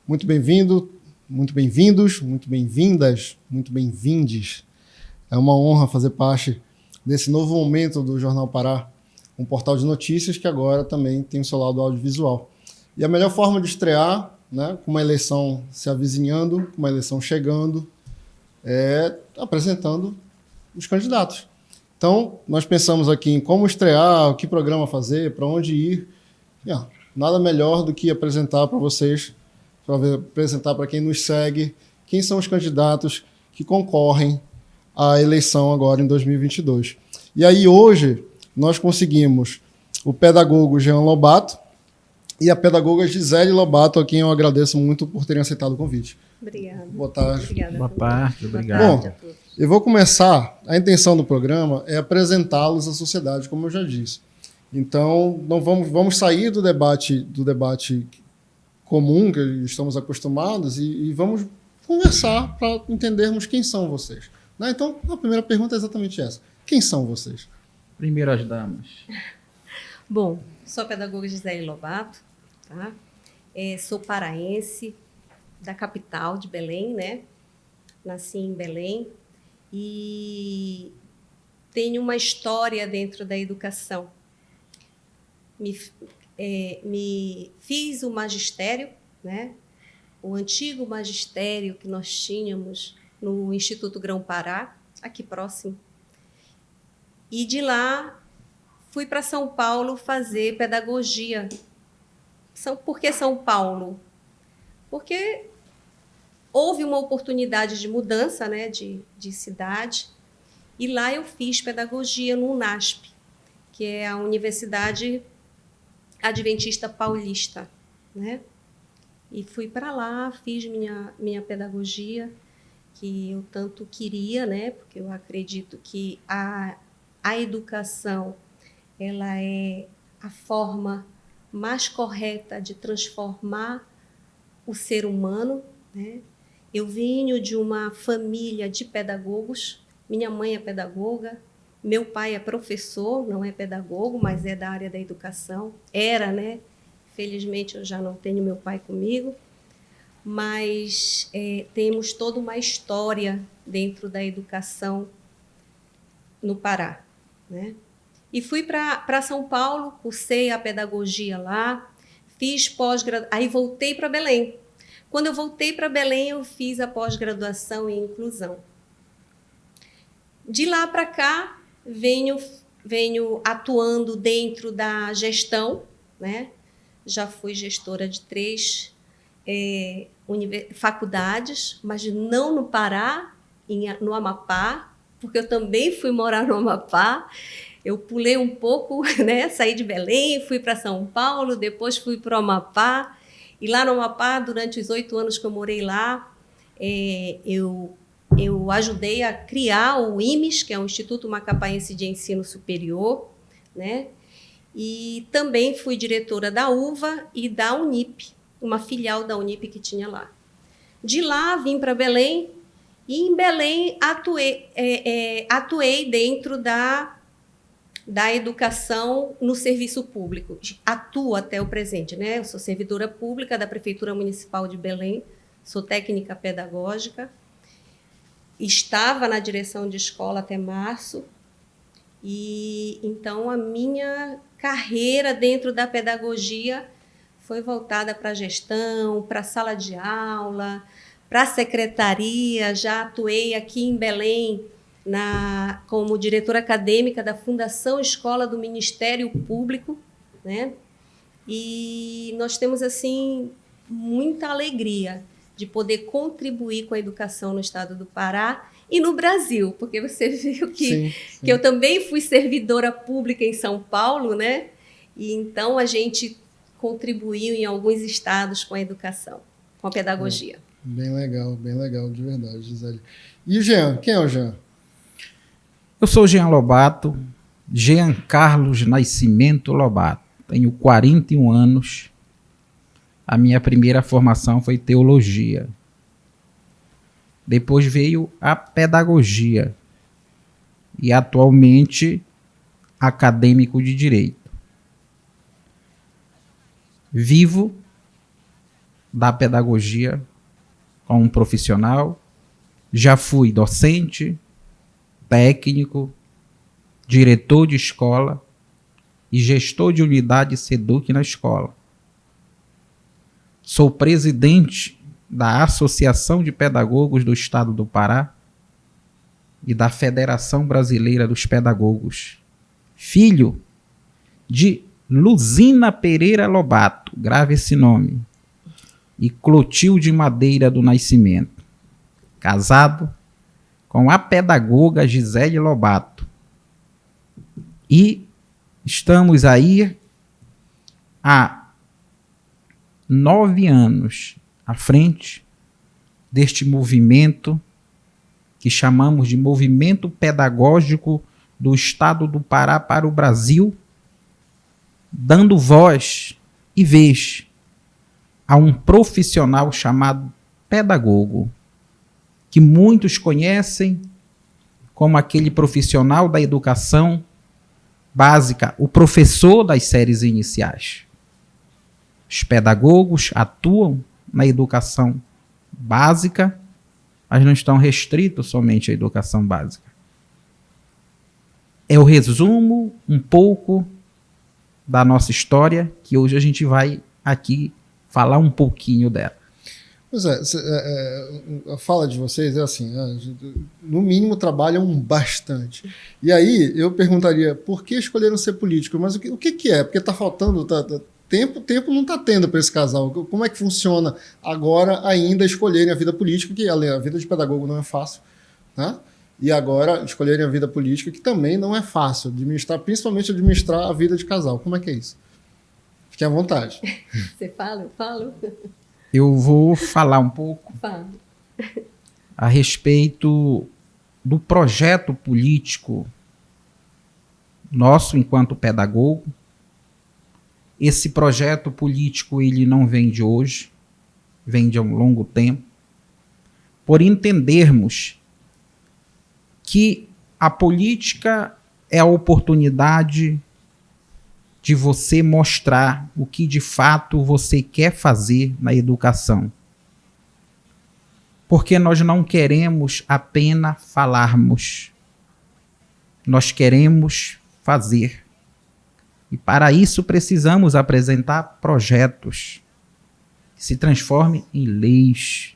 Muito bem-vindo, muito bem-vindos, muito bem-vindas, muito bem-vindes. É uma honra fazer parte desse novo momento do Jornal Pará, um portal de notícias que agora também tem o seu lado audiovisual. E a melhor forma de estrear, né, com uma eleição se avizinhando, com uma eleição chegando, é apresentando os candidatos. Então, nós pensamos aqui em como estrear, o que programa fazer, para onde ir. Nada melhor do que apresentar para vocês, apresentar para quem nos segue, quem são os candidatos que concorrem à eleição agora em 2022. E aí, hoje, nós conseguimos o pedagogo Jean Lobato e a pedagoga Gisele Lobato, a quem eu agradeço muito por terem aceitado o convite. Obrigada. Boa tarde. Obrigada. Boa tarde, obrigado. Boa tarde a todos. Eu vou começar. A intenção do programa é apresentá-los à sociedade, como eu já disse. Então, não vamos sair do debate comum que estamos acostumados e vamos conversar para entendermos quem são vocês. Né? Então, a primeira pergunta é exatamente essa. Quem são vocês? Primeiro as damas. Bom, sou a pedagoga Gisele Lobato, tá? Sou paraense, da capital de Belém, né? Nasci em Belém e tenho uma história dentro da educação. Me fiz o magistério, né? O antigo magistério que nós tínhamos no Instituto Grão-Pará, aqui próximo. E de lá fui para São Paulo fazer pedagogia. Por que São Paulo? Porque houve uma oportunidade de mudança, né, de cidade, e lá eu fiz pedagogia no UNASP, que é a Universidade Adventista Paulista, né? E fui para lá, fiz minha pedagogia, que eu tanto queria, né? Porque eu acredito que a educação ela é a forma mais correta de transformar o ser humano, né? Eu venho de uma família de pedagogos. Minha mãe é pedagoga, meu pai é professor, não é pedagogo, mas é da área da educação. Era, né? Felizmente, eu já não tenho meu pai comigo, mas temos toda uma história dentro da educação no Pará, né? E fui para São Paulo, cursei a pedagogia lá, fiz pós-graduação, aí voltei para Belém. Quando eu voltei para Belém, eu fiz a pós-graduação em inclusão. De lá para cá, venho atuando dentro da gestão, né? Já fui gestora de 3 faculdades, mas não no Pará, no Amapá, porque eu também fui morar no Amapá. Eu pulei um pouco, né? Saí de Belém, fui para São Paulo, depois fui para o Amapá. E lá no Amapá, durante os 8 anos que eu morei lá, eu ajudei a criar o IMES, que é o Instituto Macapaense de Ensino Superior, né? E também fui diretora da UVA e da Unip, uma filial da Unip que tinha lá. De lá, vim para Belém, e em Belém atuei dentro da educação no serviço público. Atuo até o presente, né? Eu sou servidora pública da Prefeitura Municipal de Belém, sou técnica pedagógica, estava na direção de escola até março, e então a minha carreira dentro da pedagogia foi voltada para a gestão, para a sala de aula, para a secretaria. Já atuei aqui em Belém como diretora acadêmica da Fundação Escola do Ministério Público, né? E nós temos assim muita alegria de poder contribuir com a educação no estado do Pará e no Brasil, porque você viu que eu também fui servidora pública em São Paulo, né? E então a gente contribuiu em alguns estados com a educação, com a pedagogia. Bem legal, de verdade, Gisele. E o Jean? Quem é o Jean? Eu sou Jean Lobato, Jean Carlos Nascimento Lobato. Tenho 41 anos. A minha primeira formação foi teologia. Depois veio a pedagogia. E atualmente acadêmico de direito. Vivo da pedagogia como um profissional. Já fui docente, técnico, diretor de escola e gestor de unidade SEDUC na escola. Sou presidente da Associação de Pedagogos do Estado do Pará e da Federação Brasileira dos Pedagogos. Filho de Luzina Pereira Lobato, grave esse nome, e Clotilde Madeira do Nascimento. Casado com a pedagoga Gisele Lobato. E estamos aí há 9 anos à frente deste movimento que chamamos de Movimento Pedagógico do Estado do Pará para o Brasil, dando voz e vez a um profissional chamado pedagogo, que muitos conhecem como aquele profissional da educação básica, o professor das séries iniciais. Os pedagogos atuam na educação básica, mas não estão restritos somente à educação básica. É o resumo um pouco da nossa história, que hoje a gente vai aqui falar um pouquinho dela. Pois a fala de vocês é assim, no mínimo trabalham bastante. E aí eu perguntaria, por que escolheram ser político? Mas o que é? Porque está faltando tempo não está tendo para esse casal. Como é que funciona agora ainda escolherem a vida política, que a vida de pedagogo não é fácil, né? E agora escolherem a vida política, que também não é fácil, principalmente administrar a vida de casal. Como é que é isso? Fique à vontade. Você fala, eu falo. Eu vou falar um pouco a respeito do projeto político nosso enquanto pedagogo. Esse projeto político ele não vem de hoje, vem de um longo tempo, por entendermos que a política é a oportunidade de você mostrar o que de fato você quer fazer na educação. Porque nós não queremos apenas falarmos, nós queremos fazer. E para isso precisamos apresentar projetos que se transformem em leis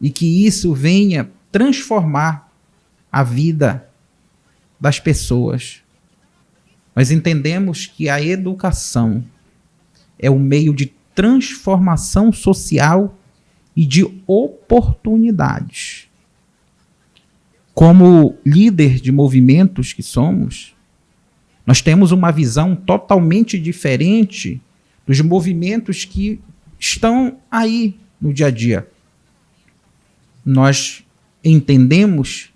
e que isso venha transformar a vida das pessoas. Nós entendemos que a educação é o meio de transformação social e de oportunidades. Como líder de movimentos que somos, nós temos uma visão totalmente diferente dos movimentos que estão aí no dia a dia. Nós entendemos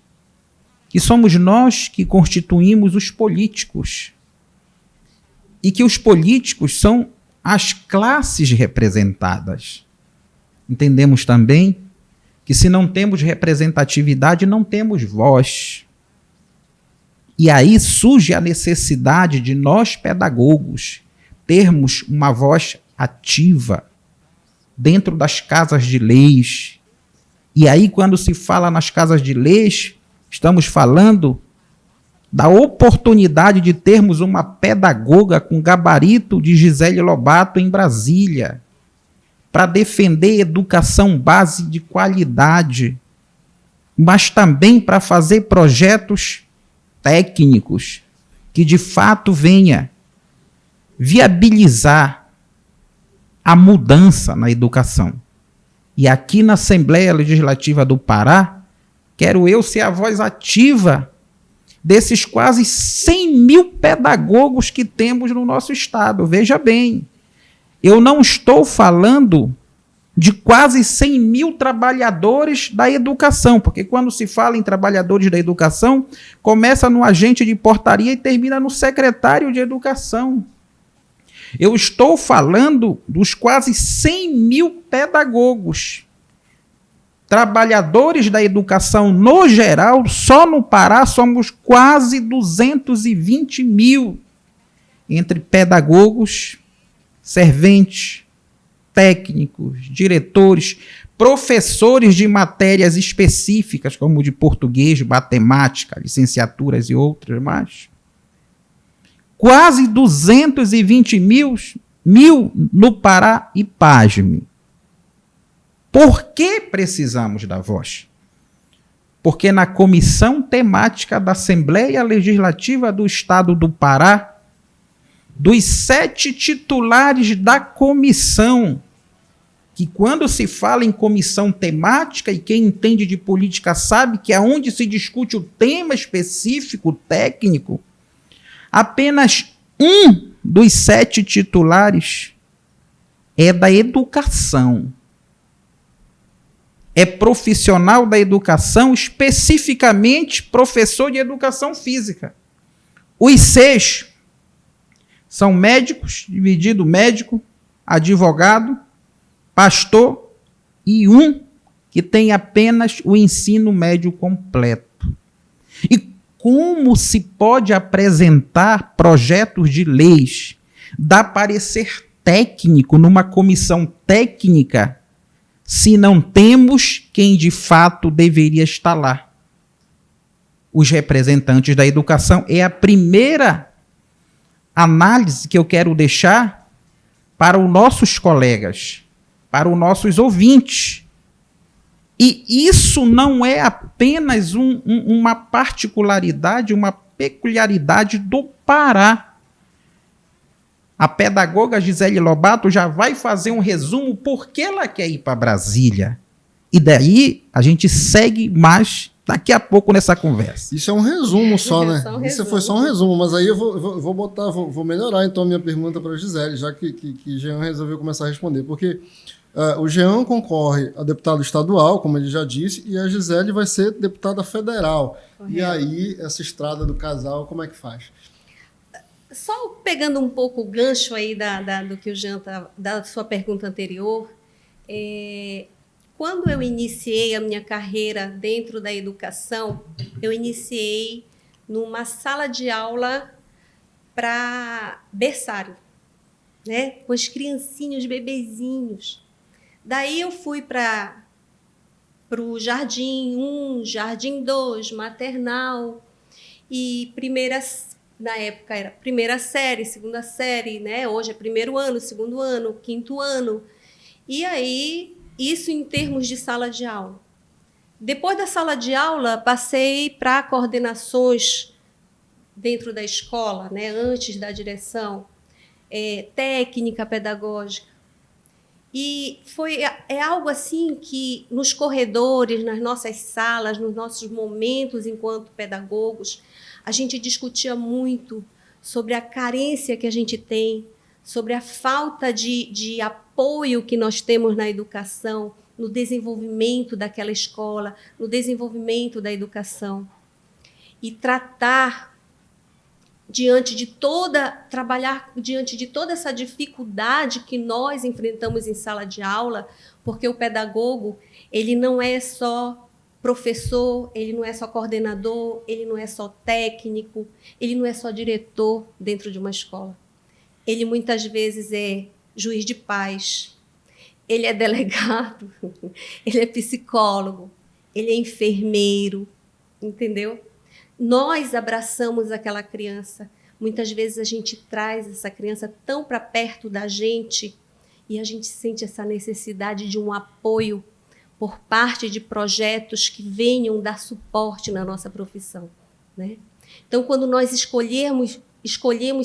que somos nós que constituímos os políticos e que os políticos são as classes representadas. Entendemos também que se não temos representatividade, não temos voz. E aí surge a necessidade de nós, pedagogos, termos uma voz ativa dentro das casas de leis. E aí, quando se fala nas casas de leis, estamos falando da oportunidade de termos uma pedagoga com gabarito de Gisele Lobato em Brasília, para defender educação base de qualidade, mas também para fazer projetos técnicos que de fato venha viabilizar a mudança na educação. E aqui na Assembleia Legislativa do Pará, quero eu ser a voz ativa desses quase 100 mil pedagogos que temos no nosso estado. Veja bem, eu não estou falando de quase 100 mil trabalhadores da educação, porque quando se fala em trabalhadores da educação, começa no agente de portaria e termina no secretário de educação. Eu estou falando dos quase 100 mil pedagogos, trabalhadores da educação no geral. Só no Pará somos quase 220 mil, entre pedagogos, serventes, técnicos, diretores, professores de matérias específicas, como de português, matemática, licenciaturas e outras mais. Quase 220 mil no Pará e pasme. Por que precisamos da voz? Porque na comissão temática da Assembleia Legislativa do Estado do Pará, dos 7 titulares da comissão, que quando se fala em comissão temática, e quem entende de política sabe que é onde se discute o tema específico, técnico, apenas um dos 7 titulares é da educação. É profissional da educação, especificamente professor de educação física. Os 6 são médicos, dividido médico, advogado, pastor e um que tem apenas o ensino médio completo. E como se pode apresentar projetos de leis, dar parecer técnico numa comissão técnica, se não temos quem de fato deveria estar lá? Os representantes da educação é a primeira análise que eu quero deixar para os nossos colegas, para os nossos ouvintes. E isso não é apenas uma particularidade, uma peculiaridade do Pará. A pedagoga Gisele Lobato já vai fazer um resumo porque ela quer ir para Brasília. E daí a gente segue mais daqui a pouco nessa conversa. Isso é um resumo só, né? Isso foi só um resumo, mas aí eu vou melhorar então a minha pergunta para a Gisele, já que Jean resolveu começar a responder, porque o Jean concorre a deputado estadual, como ele já disse, e a Gisele vai ser deputada federal. Correto. E aí, essa estrada do casal, como é que faz? Só pegando um pouco o gancho aí do que o Jean da sua pergunta anterior, quando eu iniciei a minha carreira dentro da educação, eu iniciei numa sala de aula para berçário, né? Com os criancinhos, bebezinhos. Daí eu fui para o Jardim 1, Jardim 2, maternal, e na época era primeira série, segunda série, né? Hoje é primeiro ano, segundo ano, quinto ano. E aí, isso em termos de sala de aula. Depois da sala de aula, passei para coordenações dentro da escola, né? Antes da direção, técnica pedagógica. E é algo assim que nos corredores, nas nossas salas, nos nossos momentos enquanto pedagogos, a gente discutia muito sobre a carência que a gente tem, sobre a falta de apoio que nós temos na educação, no desenvolvimento daquela escola, no desenvolvimento da educação. E trabalhar diante de toda essa dificuldade que nós enfrentamos em sala de aula, porque o pedagogo, ele não é só professor, ele não é só coordenador, ele não é só técnico, ele não é só diretor dentro de uma escola. Ele muitas vezes é juiz de paz, ele é delegado, ele é psicólogo, ele é enfermeiro, entendeu? Nós abraçamos aquela criança. Muitas vezes a gente traz essa criança tão para perto da gente e a gente sente essa necessidade de um apoio por parte de projetos que venham dar suporte na nossa profissão, né? Então, quando nós escolhemos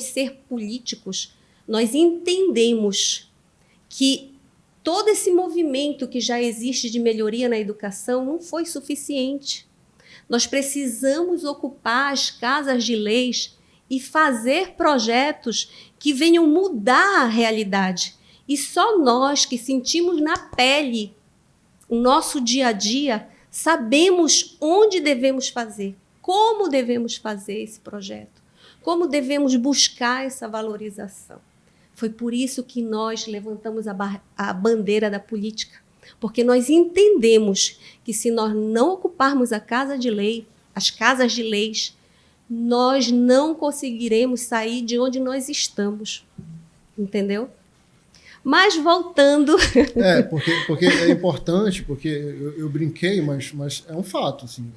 ser políticos, nós entendemos que todo esse movimento que já existe de melhoria na educação não foi suficiente. Nós precisamos ocupar as casas de leis e fazer projetos que venham mudar a realidade. E só nós que sentimos na pele o nosso dia a dia sabemos onde devemos fazer, como devemos fazer esse projeto, como devemos buscar essa valorização. Foi por isso que nós levantamos a bandeira da política, porque nós entendemos que se nós não ocuparmos as casas de leis, nós não conseguiremos sair de onde nós estamos, entendeu? Mas voltando... Porque é importante, porque eu brinquei, mas é um fato, assim,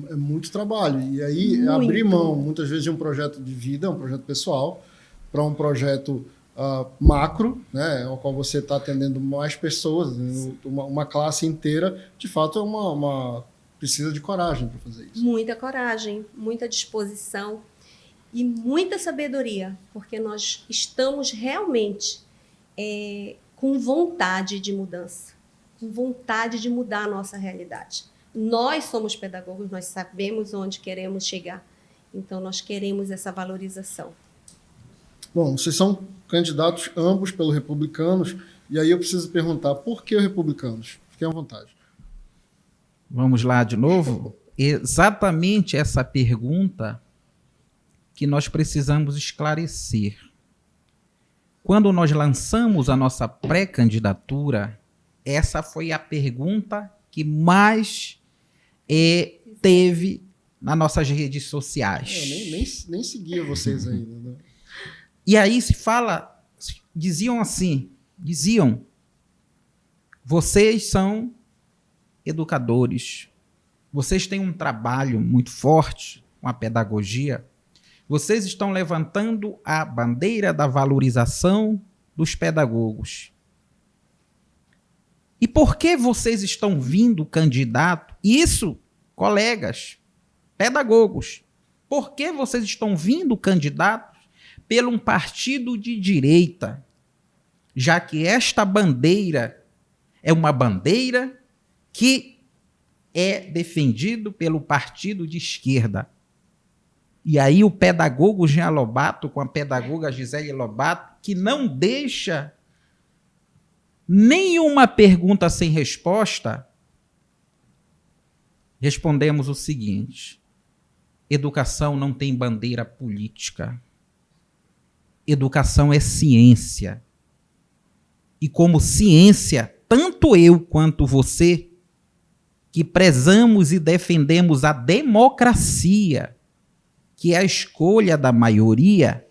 é muito trabalho. E aí abrir mão, muitas vezes, de um projeto de vida, um projeto pessoal, para um projeto macro, né, ao qual você está atendendo mais pessoas, uma classe inteira, de fato precisa de coragem para fazer isso. Muita coragem, muita disposição e muita sabedoria, porque nós estamos realmente com vontade de mudança, com vontade de mudar a nossa realidade. Nós somos pedagogos, nós sabemos onde queremos chegar, então nós queremos essa valorização. Bom, vocês são candidatos ambos pelo Republicanos, e aí eu preciso perguntar, por que o Republicanos? Fiquem à vontade. Vamos lá de novo? Exatamente essa pergunta que nós precisamos esclarecer. Quando nós lançamos a nossa pré-candidatura, essa foi a pergunta que mais teve nas nossas redes sociais. Eu nem seguia vocês ainda, né? E aí diziam, vocês são educadores, vocês têm um trabalho muito forte com a pedagogia, vocês estão levantando a bandeira da valorização dos pedagogos. E por que vocês estão vindo candidato? Isso, colegas, pedagogos, por que vocês estão vindo candidatos pelo um partido de direita, já que esta bandeira é uma bandeira que é defendido pelo partido de esquerda? E aí o pedagogo Jean Lobato com a pedagoga Gisele Lobato, que não deixa nenhuma pergunta sem resposta, respondemos o seguinte: educação não tem bandeira política. Educação é ciência. E como ciência, tanto eu quanto você, que prezamos e defendemos a democracia, que é a escolha da maioria,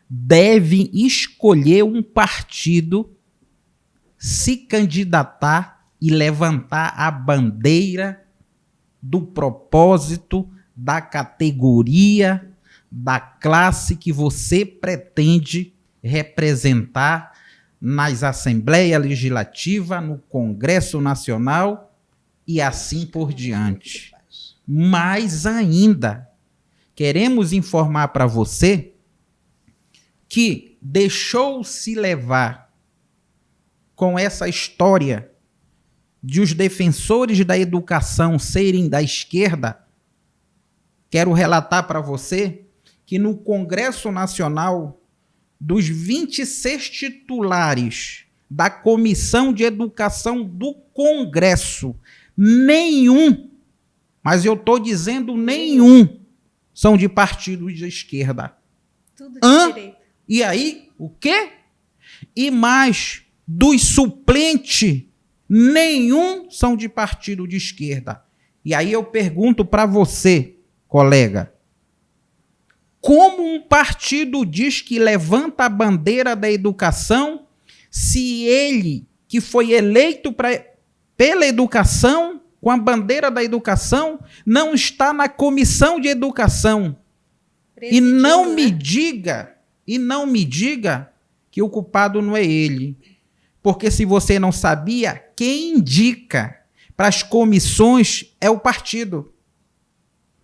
devem escolher um partido, se candidatar e levantar a bandeira do propósito, da categoria, da classe que você pretende representar nas Assembleias Legislativas, no Congresso Nacional e assim por diante. Mais ainda, queremos informar para você que deixou-se levar com essa história de os defensores da educação serem da esquerda. Quero relatar para você que no Congresso Nacional, dos 26 titulares da Comissão de Educação do Congresso, nenhum, mas eu estou dizendo nenhum, são de partidos de esquerda. Tudo de direita. E aí, o quê? E mais, dos suplentes, nenhum são de partido de esquerda. E aí eu pergunto para você, colega, como um partido diz que levanta a bandeira da educação se ele, que foi eleito pela educação, com a bandeira da educação, não está na comissão de educação? E não me diga que o culpado não é ele. Porque se você não sabia, quem indica para as comissões é o partido.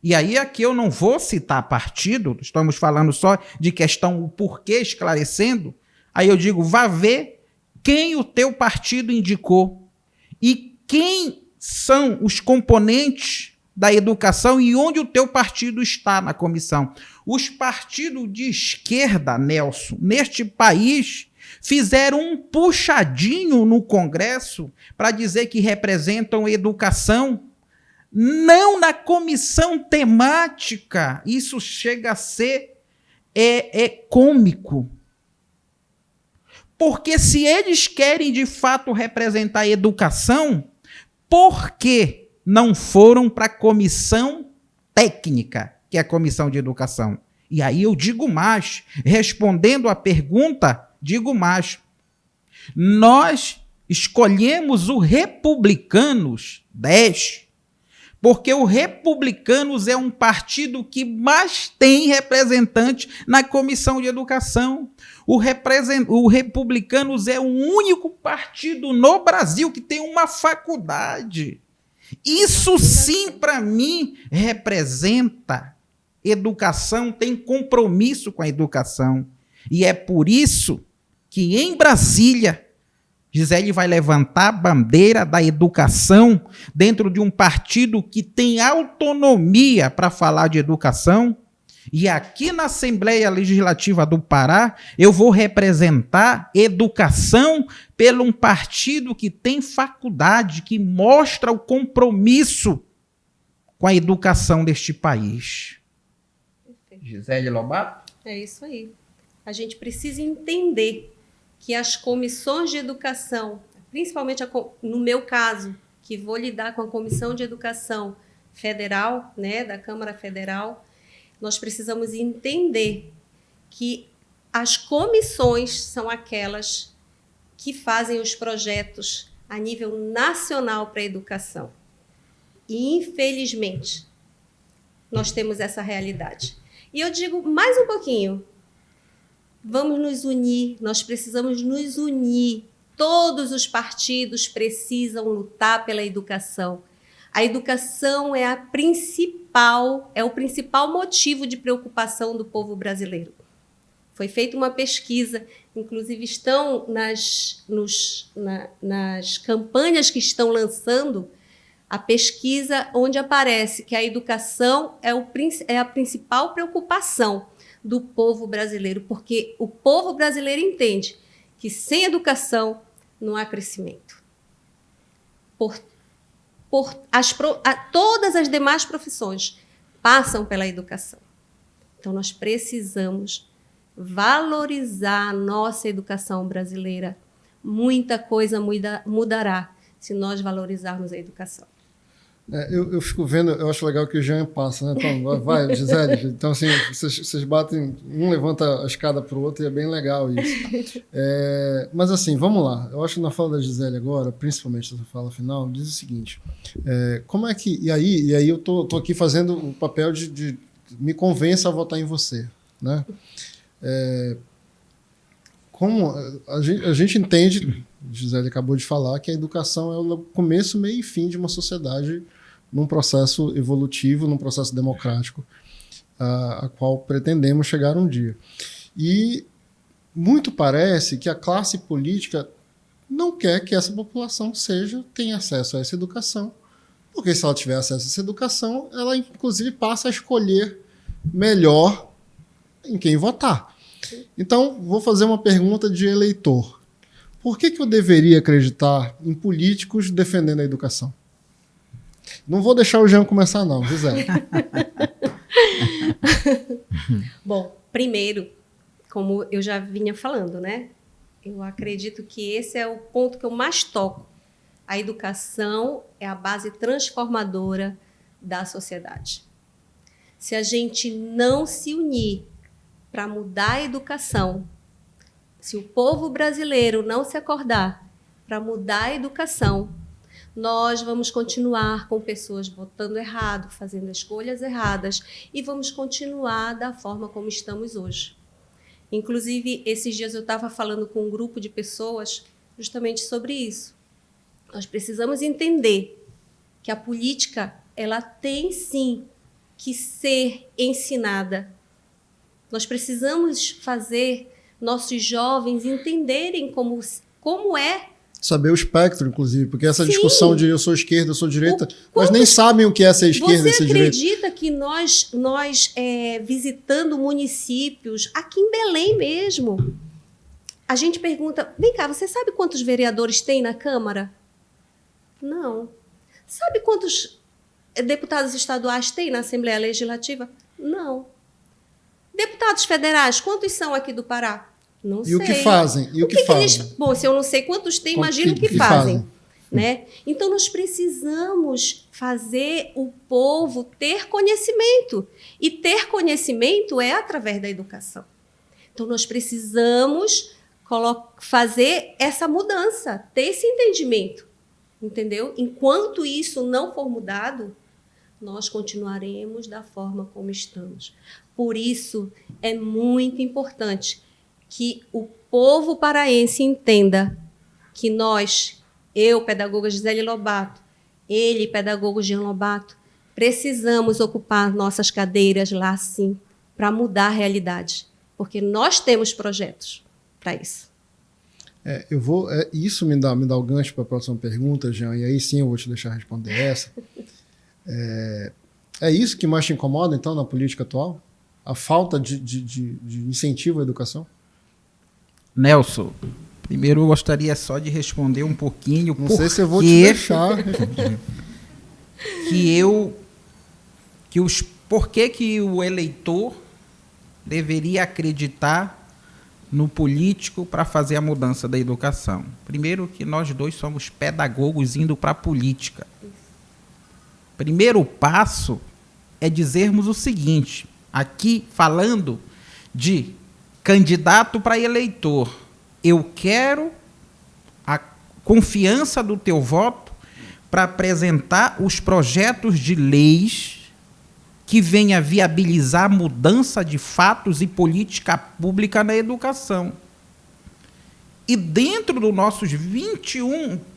E aí aqui eu não vou citar partido, estamos falando só de questão, o porquê, esclarecendo. Aí eu digo, vá ver quem o teu partido indicou e quem são os componentes da educação e onde o teu partido está na comissão. Os partidos de esquerda, Nelson, neste país, fizeram um puxadinho no Congresso para dizer que representam educação, não na comissão temática. Isso chega a ser cômico. Porque se eles querem de fato representar a educação, por que não foram para a comissão técnica, que é a comissão de educação? E aí eu digo mais, respondendo à pergunta, digo mais. Nós escolhemos o Republicanos 10, porque o Republicanos é um partido que mais tem representante na Comissão de Educação. O Republicanos é o único partido no Brasil que tem uma faculdade. Isso sim, para mim, representa educação, tem compromisso com a educação. E é por isso que em Brasília, Gisele vai levantar a bandeira da educação dentro de um partido que tem autonomia para falar de educação. E aqui na Assembleia Legislativa do Pará, eu vou representar educação pelo um partido que tem faculdade, que mostra o compromisso com a educação deste país. Perfeito. Gisele Lobato? É isso aí. A gente precisa entender que as comissões de educação, principalmente no meu caso, que vou lidar com a Comissão de Educação Federal, né, da Câmara Federal, nós precisamos entender que as comissões são aquelas que fazem os projetos a nível nacional para a educação. E, infelizmente, nós temos essa realidade. E eu digo mais um pouquinho, vamos nos unir, nós precisamos nos unir. Todos os partidos precisam lutar pela educação. A educação é o principal motivo de preocupação do povo brasileiro. Foi feita uma pesquisa, inclusive estão nas campanhas que estão lançando, a pesquisa onde aparece que a educação é a principal preocupação do povo brasileiro, porque o povo brasileiro entende que sem educação não há crescimento. Todas as demais profissões passam pela educação. Então, nós precisamos valorizar a nossa educação brasileira. Muita coisa mudará se nós valorizarmos a educação. Eu fico vendo, eu acho legal que o Jean passa, né? Então, vai, Gisele. Então, assim, vocês batem, um levanta a escada para o outro e é bem legal isso. Mas, assim, vamos lá. Eu acho que na fala da Gisele agora, principalmente na fala final, diz o seguinte: como é que. E aí eu tô aqui fazendo o papel de me convença a votar em você, né? Como a gente entende, Gisele acabou de falar, que a educação é o começo, meio e fim de uma sociedade num processo evolutivo, num processo democrático, a qual pretendemos chegar um dia. E muito parece que a classe política não quer que essa população tenha acesso a essa educação, porque se ela tiver acesso a essa educação, ela inclusive passa a escolher melhor em quem votar. Então, vou fazer uma pergunta de eleitor. Por que eu deveria acreditar em políticos defendendo a educação? Não vou deixar o Jean começar, não, Gisele. Bom, primeiro, como eu já vinha falando, né? Eu acredito que esse é o ponto que eu mais toco. A educação é a base transformadora da sociedade. Se a gente não se unir para mudar a educação, se o povo brasileiro não se acordar para mudar a educação, nós vamos continuar com pessoas votando errado, fazendo escolhas erradas e vamos continuar da forma como estamos hoje. Inclusive, esses dias eu estava falando com um grupo de pessoas justamente sobre isso. Nós precisamos entender que a política, ela tem sim que ser ensinada. Nós precisamos fazer nossos jovens entenderem como é. Saber o espectro, inclusive, porque essa Sim. discussão de eu sou esquerda, eu sou direita, mas nem sabem o que é ser esquerda e ser direita. Você acredita que nós visitando municípios, aqui em Belém mesmo, a gente pergunta, vem cá, você sabe quantos vereadores tem na Câmara? Não. Sabe quantos deputados estaduais tem na Assembleia Legislativa? Não. Deputados federais, quantos são aqui do Pará? Não sei. E o que fazem? E o que fazem? Bom, se eu não sei quantos tem, imagino o que fazem. Né? Então, nós precisamos fazer o povo ter conhecimento. E ter conhecimento é através da educação. Então, nós precisamos fazer essa mudança, ter esse entendimento, entendeu? Enquanto isso não for mudado, nós continuaremos da forma como estamos. Por isso, é muito importante que o povo paraense entenda que nós, eu, pedagoga Gisele Lobato, ele, pedagogo Jean Lobato, precisamos ocupar nossas cadeiras lá, sim, para mudar a realidade, porque nós temos projetos para isso. Isso me dá o gancho para a próxima pergunta, Jean, e aí sim eu vou te deixar responder essa. É isso que mais te incomoda, então, na política atual? A falta de incentivo à educação? Nelson, primeiro eu gostaria só de responder um pouquinho. Não sei se eu vou te deixar. Por que o eleitor deveria acreditar no político para fazer a mudança da educação? Primeiro que nós dois somos pedagogos indo para a política. Primeiro passo é dizermos o seguinte, aqui falando de candidato para eleitor, eu quero a confiança do teu voto para apresentar os projetos de leis que venha viabilizar a mudança de fatos e política pública na educação. E dentro dos nossos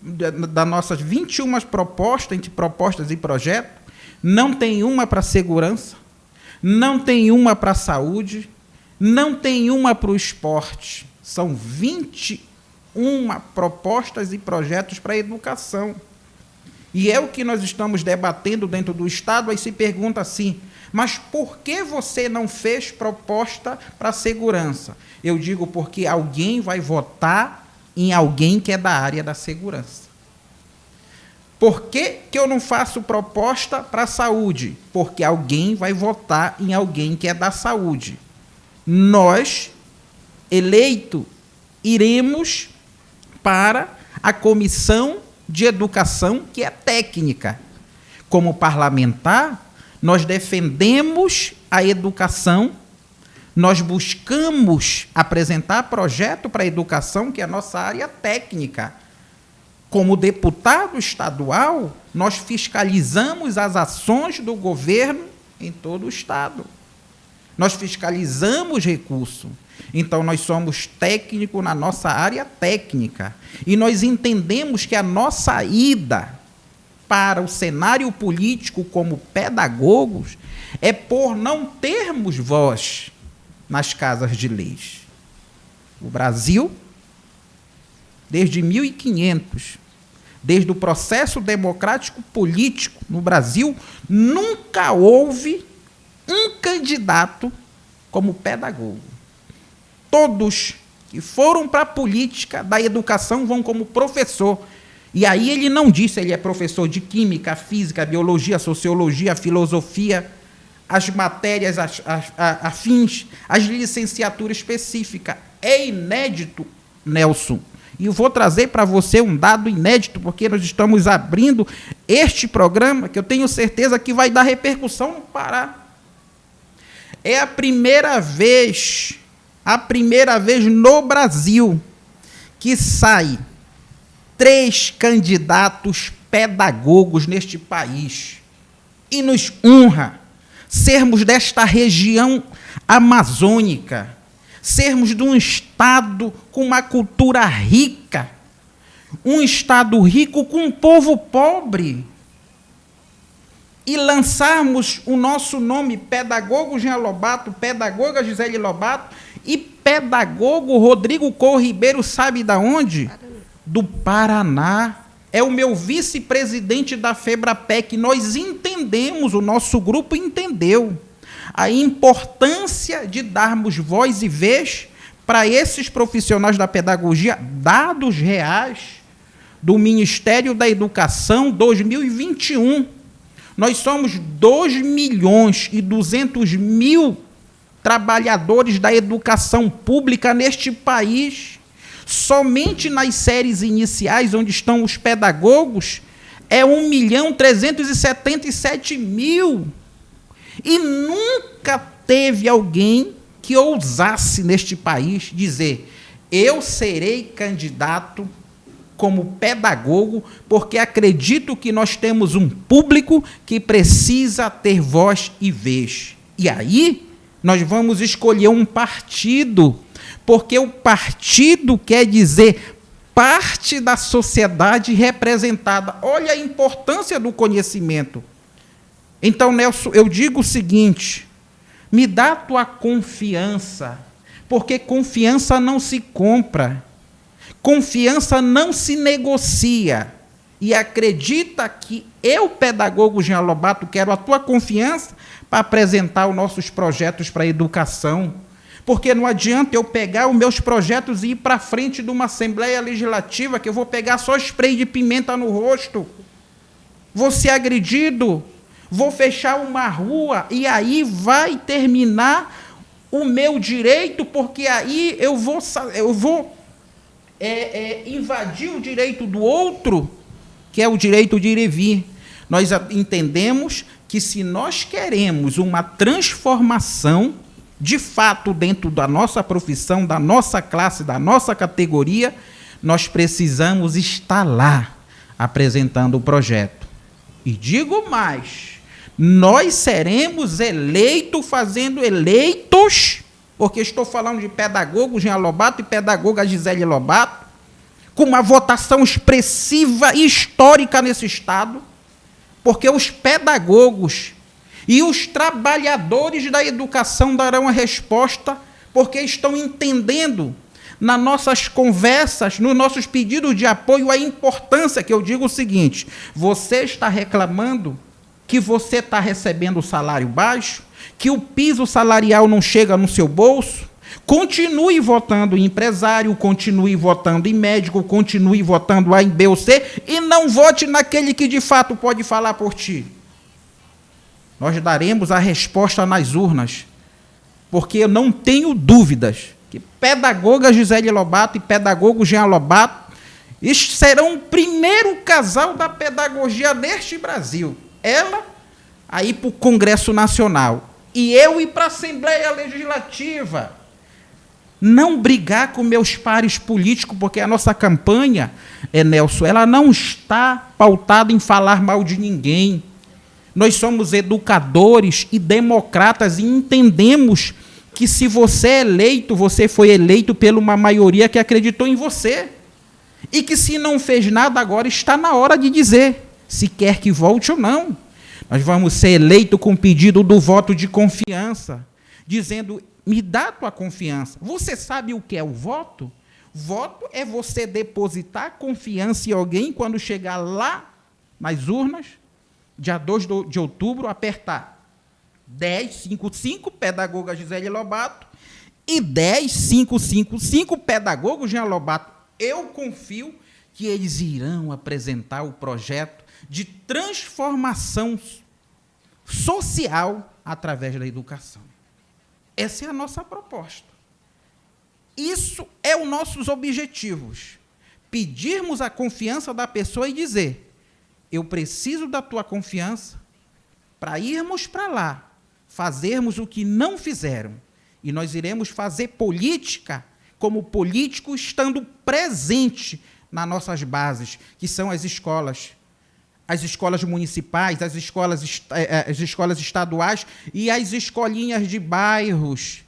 das nossas 21 propostas, entre propostas e projetos, não tem uma para segurança, não tem uma para saúde, não tem uma para o esporte. São 21 propostas e projetos para a educação. E é o que nós estamos debatendo dentro do Estado. Aí se pergunta assim, mas por que você não fez proposta para a segurança? Eu digo porque alguém vai votar em alguém que é da área da segurança. Por que eu não faço proposta para a saúde? Porque alguém vai votar em alguém que é da saúde. Nós, eleito, iremos para a Comissão de Educação, que é técnica. Como parlamentar, nós defendemos a educação, nós buscamos apresentar projeto para a educação, que é a nossa área técnica. Como deputado estadual, nós fiscalizamos as ações do governo em todo o Estado. Nós fiscalizamos recurso. Então, nós somos técnicos na nossa área técnica. E nós entendemos que a nossa ida para o cenário político como pedagogos é por não termos voz nas casas de leis. O Brasil, desde 1500, desde o processo democrático político no Brasil, nunca houve um candidato como pedagogo. Todos que foram para a política da educação vão como professor. E aí ele não disse, ele é professor de química, física, biologia, sociologia, filosofia, as matérias afins, as licenciaturas específicas. É inédito, Nelson. E eu vou trazer para você um dado inédito, porque nós estamos abrindo este programa, que eu tenho certeza que vai dar repercussão no Pará. É a primeira vez no Brasil que sai 3 candidatos pedagogos neste país. E nos honra sermos desta região amazônica, sermos de um estado com uma cultura rica, um estado rico com um povo pobre, e lançarmos o nosso nome, pedagogo Jean Lobato, pedagoga Gisele Lobato, e pedagogo Rodrigo Couto Ribeiro, sabe de onde? Do Paraná. É o meu vice-presidente da FEBRAPEC. Nós entendemos, o nosso grupo entendeu a importância de darmos voz e vez para esses profissionais da pedagogia, dados reais do Ministério da Educação 2021. Nós somos 2.200.000 trabalhadores da educação pública neste país. Somente nas séries iniciais, onde estão os pedagogos, é 1.377.000. E nunca teve alguém que ousasse neste país dizer: Eu serei candidato como pedagogo, porque acredito que nós temos um público que precisa ter voz e vez. E aí, nós vamos escolher um partido, porque o partido quer dizer parte da sociedade representada. Olha a importância do conhecimento. Então, Nelson, eu digo o seguinte: me dá a tua confiança, porque confiança não se compra, confiança não se negocia. E acredita que eu, pedagogo Jean Lobato, quero a tua confiança para apresentar os nossos projetos para a educação. Porque não adianta eu pegar os meus projetos e ir para frente de uma Assembleia Legislativa, que eu vou pegar só spray de pimenta no rosto, vou ser agredido, vou fechar uma rua, e aí vai terminar o meu direito, porque aí eu vou invadir o direito do outro, que é o direito de ir e vir. Nós entendemos que, se nós queremos uma transformação, de fato, dentro da nossa profissão, da nossa classe, da nossa categoria, nós precisamos estar lá, apresentando o projeto. E digo mais, nós seremos eleitos, fazendo eleitos, porque estou falando de pedagogo Jean Lobato e pedagoga Gisele Lobato, com uma votação expressiva e histórica nesse Estado, porque os pedagogos e os trabalhadores da educação darão a resposta, porque estão entendendo, nas nossas conversas, nos nossos pedidos de apoio, a importância, que eu digo o seguinte: você está reclamando que você está recebendo salário baixo, que o piso salarial não chega no seu bolso? Continue votando em empresário, continue votando em médico, continue votando A em B ou C, e não vote naquele que de fato pode falar por ti. Nós daremos a resposta nas urnas, porque eu não tenho dúvidas que pedagoga Gisele Lobato e pedagogo Jean Lobato serão o primeiro casal da pedagogia deste Brasil. Ela a ir para o Congresso Nacional e eu ir para a Assembleia Legislativa. Não brigar com meus pares políticos, porque a nossa campanha, Nelson, ela não está pautada em falar mal de ninguém. Nós somos educadores e democratas e entendemos que, se você é eleito, você foi eleito por uma maioria que acreditou em você. E que, se não fez nada, agora está na hora de dizer se quer que volte ou não. Nós vamos ser eleitos com o pedido do voto de confiança, dizendo: me dá a tua confiança. Você sabe o que é o voto? Voto é você depositar confiança em alguém, quando chegar lá nas urnas, dia 2 de outubro, apertar 1055, pedagoga Gisele Lobato, e 10555, pedagogo Jean Lobato. Eu confio que eles irão apresentar o projeto de transformação social através da educação. Essa é a nossa proposta. Isso é os nossos objetivos. Pedirmos a confiança da pessoa e dizer: eu preciso da tua confiança para irmos para lá, fazermos o que não fizeram. E nós iremos fazer política como político, estando presente nas nossas bases, que são as escolas municipais, as escolas estaduais e as escolinhas de bairros,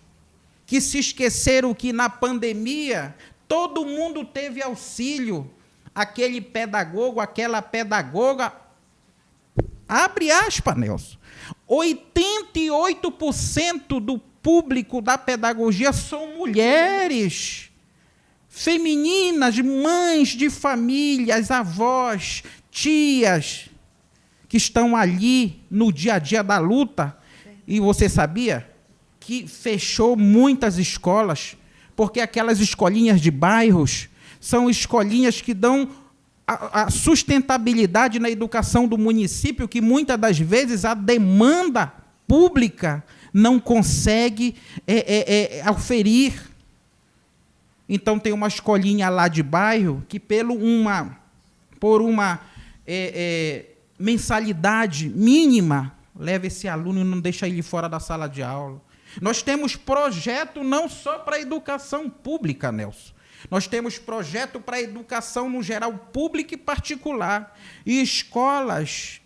que se esqueceram que, na pandemia, todo mundo teve auxílio. Aquele pedagogo, aquela pedagoga, abre aspas, Nelson, 88% do público da pedagogia são mulheres, femininas, mães de famílias, avós, tias, que estão ali no dia a dia da luta. E você sabia que fechou muitas escolas, porque aquelas escolinhas de bairros são escolinhas que dão a sustentabilidade na educação do município, que muitas das vezes a demanda pública não consegue oferir. Então, tem uma escolinha lá de bairro que, por uma mensalidade mínima, leva esse aluno e não deixa ele fora da sala de aula. Nós temos projeto não só para a educação pública, Nelson. Nós temos projeto para a educação no geral, pública e particular. E escolas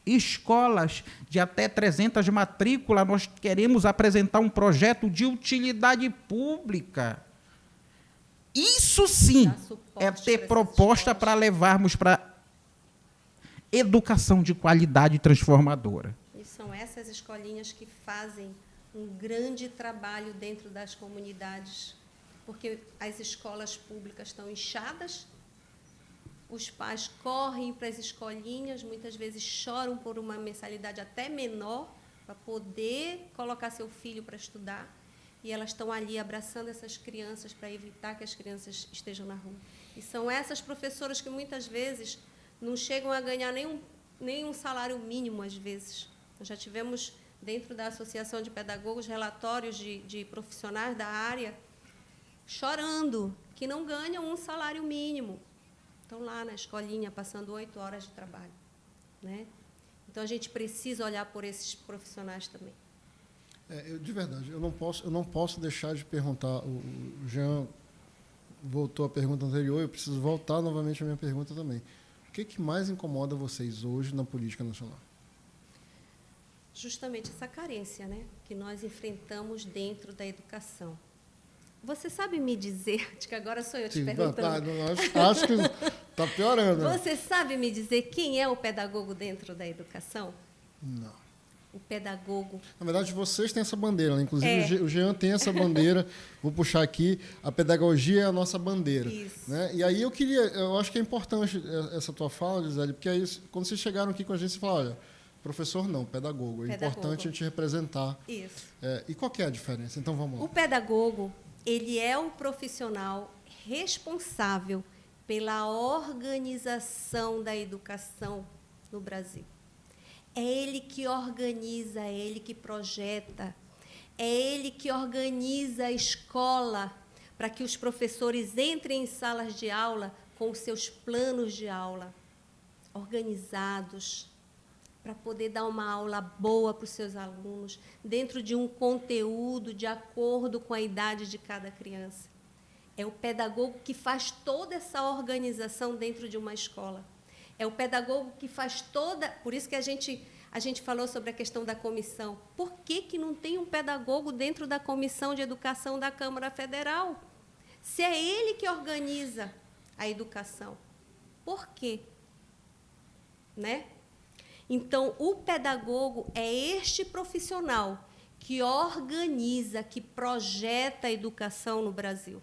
de até 300 matrículas, nós queremos apresentar um projeto de utilidade pública. Isso sim é ter proposta para levarmos para educação de qualidade transformadora. E são essas escolinhas que fazem um grande trabalho dentro das comunidades, porque as escolas públicas estão inchadas, os pais correm para as escolinhas, muitas vezes choram por uma mensalidade até menor, para poder colocar seu filho para estudar, e elas estão ali abraçando essas crianças para evitar que as crianças estejam na rua. E são essas professoras que muitas vezes não chegam a ganhar nenhum salário mínimo, às vezes. Nós já tivemos, dentro da Associação de Pedagogos, relatórios de profissionais da área chorando que não ganham um salário mínimo. Estão lá na escolinha, passando 8 horas de trabalho, né? Então, a gente precisa olhar por esses profissionais também. De verdade, eu não posso deixar de perguntar. O Jean voltou à pergunta anterior, eu preciso voltar novamente à minha pergunta também. O que mais incomoda vocês hoje na política nacional? Justamente essa carência, né, que nós enfrentamos dentro da educação. Você sabe me dizer, acho que agora sou eu te perguntando. Acho que está piorando. Você sabe me dizer quem é o pedagogo dentro da educação? Não. O pedagogo. Na verdade, vocês têm essa bandeira, né? Inclusive o Jean tem essa bandeira. Vou puxar aqui, a pedagogia é a nossa bandeira. Isso. Né? E aí eu acho que é importante essa tua fala, Gisele, porque aí, quando vocês chegaram aqui com a gente, você fala, olha, professor não, pedagogo. É importante a gente representar. Isso. E qual que é a diferença? Então, vamos lá. O pedagogo, ele é o profissional responsável pela organização da educação no Brasil. É ele que organiza, é ele que projeta, é ele que organiza a escola para que os professores entrem em salas de aula com os seus planos de aula organizados, para poder dar uma aula boa para os seus alunos, dentro de um conteúdo de acordo com a idade de cada criança. É o pedagogo que faz toda essa organização dentro de uma escola. É o pedagogo que faz toda... Por isso que a gente falou sobre a questão da comissão. Por que não tem um pedagogo dentro da Comissão de Educação da Câmara Federal? Se é ele que organiza a educação. Por quê? Né? Então, o pedagogo é este profissional que organiza, que projeta a educação no Brasil.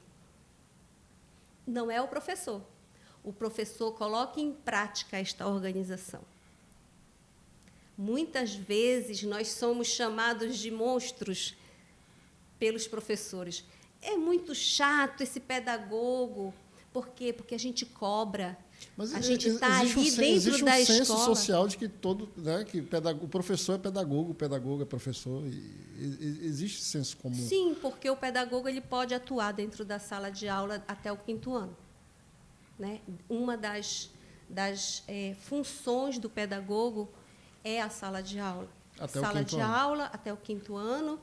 Não é o professor. O professor coloca em prática esta organização. Muitas vezes nós somos chamados de monstros pelos professores. É muito chato esse pedagogo. Por quê? Porque a gente cobra. Mas a gente está ali dentro da escola. Existe um senso social de que o professor é pedagogo, o pedagogo é professor. Existe senso comum. Sim, porque o pedagogo ele pode atuar dentro da sala de aula até o 5º ano. Né? Uma das funções do pedagogo é a sala de aula. Sala de aula até o 5º ano,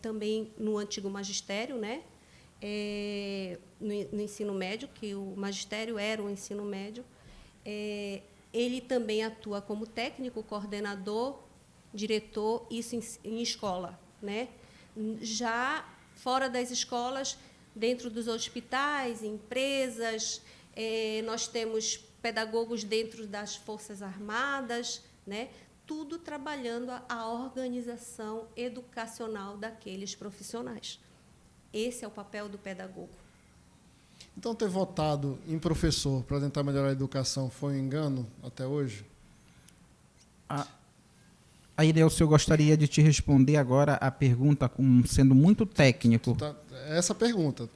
também no antigo magistério, né? No ensino médio, que o magistério era o ensino médio. Ele também atua como técnico, coordenador, diretor, isso em escola. Né? Já fora das escolas, dentro dos hospitais, empresas, nós temos pedagogos dentro das Forças Armadas, né? Tudo trabalhando a organização educacional daqueles profissionais. Esse é o papel do pedagogo. Então, ter votado em professor para tentar melhorar a educação foi um engano até hoje? Aí, Nelson, eu gostaria de te responder agora a pergunta sendo muito técnico. Essa pergunta.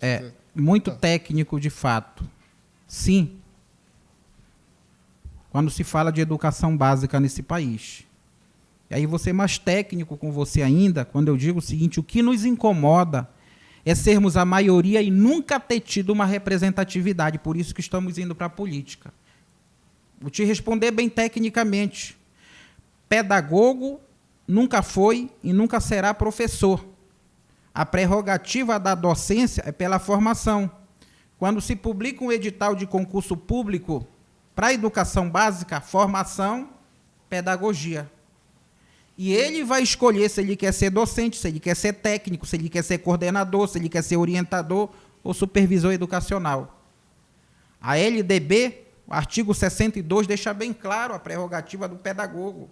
Muito técnico, de fato. Sim. Quando se fala de educação básica nesse país. E aí, vou ser mais técnico com você ainda, quando eu digo o seguinte, o que nos incomoda é sermos a maioria e nunca ter tido uma representatividade. Por isso que estamos indo para a política. Vou te responder bem tecnicamente. Pedagogo nunca foi e nunca será professor. A prerrogativa da docência é pela formação. Quando se publica um edital de concurso público para a educação básica, formação, pedagogia. E ele vai escolher se ele quer ser docente, se ele quer ser técnico, se ele quer ser coordenador, se ele quer ser orientador ou supervisor educacional. A LDB, o artigo 62, deixa bem claro a prerrogativa do pedagogo.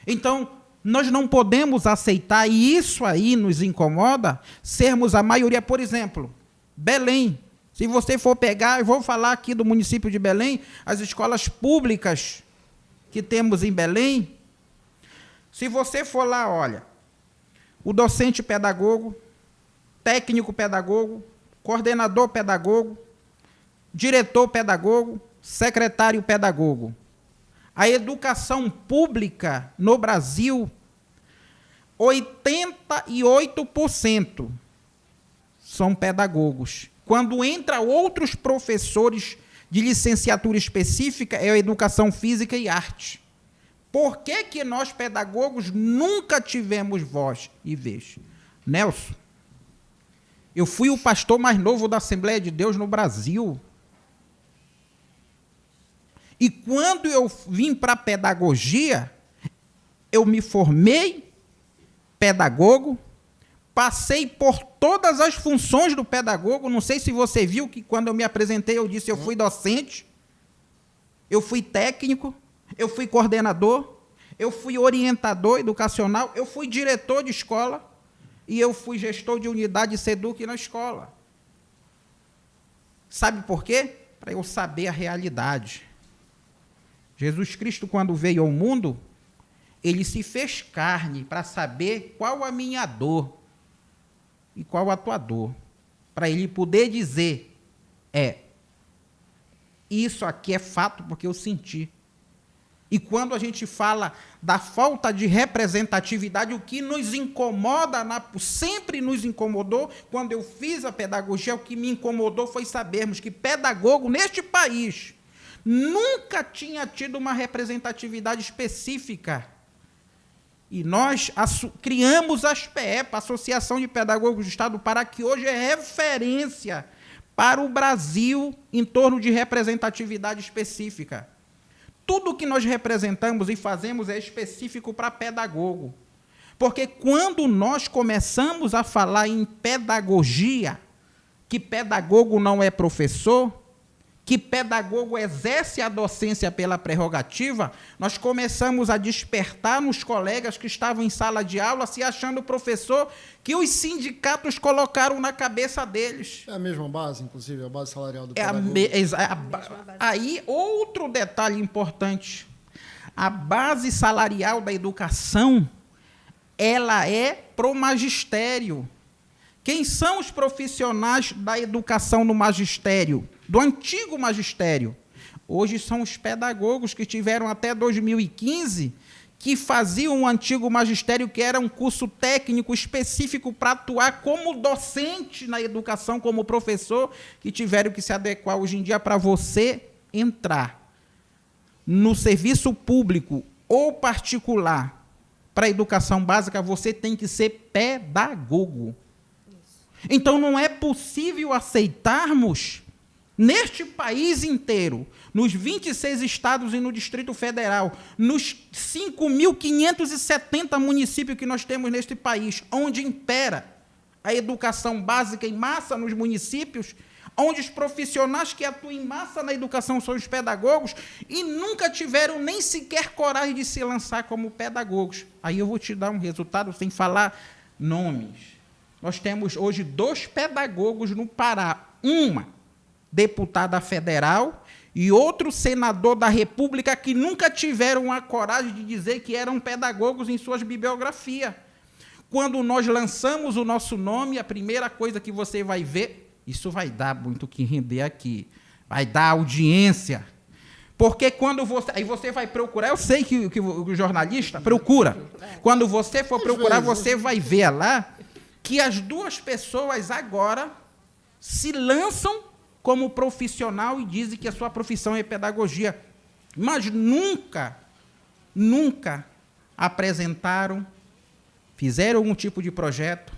Então, nós não podemos aceitar, e isso aí nos incomoda, sermos a maioria. Por exemplo, Belém. Se você for pegar, eu vou falar aqui do município de Belém, as escolas públicas que temos em Belém. Se você for lá, olha, o docente pedagogo, técnico pedagogo, coordenador pedagogo, diretor pedagogo, secretário pedagogo. A educação pública no Brasil, 88% são pedagogos. Quando entra outros professores de licenciatura específica, é a educação física e arte. Por que que nós, pedagogos, nunca tivemos voz e vez? Nelson, eu fui o pastor mais novo da Assembleia de Deus no Brasil. E quando eu vim para a pedagogia, eu me formei pedagogo, passei por todas as funções do pedagogo. Não sei se você viu que quando eu me apresentei, eu disse eu fui docente, eu fui técnico, eu fui coordenador, eu fui orientador educacional, eu fui diretor de escola e eu fui gestor de unidade SEDUC na escola. Sabe por quê? Para eu saber a realidade. Jesus Cristo, quando veio ao mundo, ele se fez carne para saber qual a minha dor e qual a tua dor, para ele poder dizer, isso aqui é fato porque eu senti. E quando a gente fala da falta de representatividade, o que nos incomoda, sempre nos incomodou, quando eu fiz a pedagogia, o que me incomodou foi sabermos que pedagogo neste país nunca tinha tido uma representatividade específica. E nós criamos a ASPEEPA, Associação de Pedagogos do Estado do Pará, que hoje é referência para o Brasil em torno de representatividade específica. Tudo que nós representamos e fazemos é específico para pedagogo. Porque quando nós começamos a falar em pedagogia, que pedagogo não é professor, que pedagogo exerce a docência pela prerrogativa, nós começamos a despertar nos colegas que estavam em sala de aula, se achando professor, que os sindicatos colocaram na cabeça deles. É a mesma base, inclusive, a base salarial do pedagogo. Aí, outro detalhe importante. A base salarial da educação, ela é pro magistério. Quem são os profissionais da educação no magistério? Do antigo magistério. Hoje são os pedagogos que tiveram até 2015, que faziam um antigo magistério, que era um curso técnico específico para atuar como docente na educação, como professor, que tiveram que se adequar hoje em dia. Para você entrar no serviço público ou particular para a educação básica, você tem que ser pedagogo. Então, não é possível aceitarmos, neste país inteiro, nos 26 estados e no Distrito Federal, nos 5.570 municípios que nós temos neste país, onde impera a educação básica em massa nos municípios, onde os profissionais que atuam em massa na educação são os pedagogos, e nunca tiveram nem sequer coragem de se lançar como pedagogos. Aí eu vou te dar um resultado sem falar nomes. Nós temos hoje 2 pedagogos no Pará, uma deputada federal e outro senador da República, que nunca tiveram a coragem de dizer que eram pedagogos em suas bibliografias. Quando nós lançamos o nosso nome, a primeira coisa que você vai ver, isso vai dar muito que render aqui, vai dar audiência. Porque quando você... Aí você vai procurar, eu sei que o jornalista procura. Quando você for procurar, você vai ver lá que as 2 pessoas agora se lançam como profissional e dizem que a sua profissão é pedagogia, mas nunca apresentaram, fizeram algum tipo de projeto,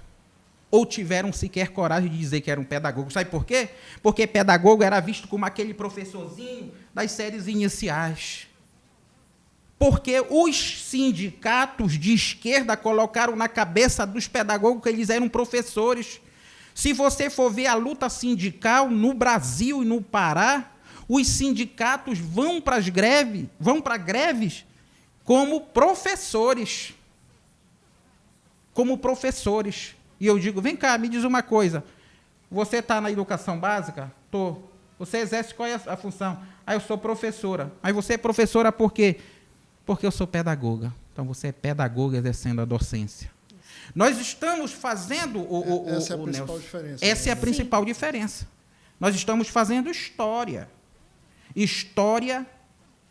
ou tiveram sequer coragem de dizer que eram pedagogos. Sabe por quê? Porque pedagogo era visto como aquele professorzinho das séries iniciais. Porque os sindicatos de esquerda colocaram na cabeça dos pedagogos que eles eram professores. Se você for ver a luta sindical no Brasil e no Pará, os sindicatos vão para as greves, vão para greves como professores. Como professores. E eu digo, vem cá, me diz uma coisa. Você está na educação básica? Estou. Você exerce qual é a função? Eu sou professora. Aí você é professora por quê? Porque eu sou pedagoga. Então você é pedagoga exercendo a docência. Nós estamos fazendo essa é a principal diferença. Essa é a principal diferença. Nós estamos fazendo história. História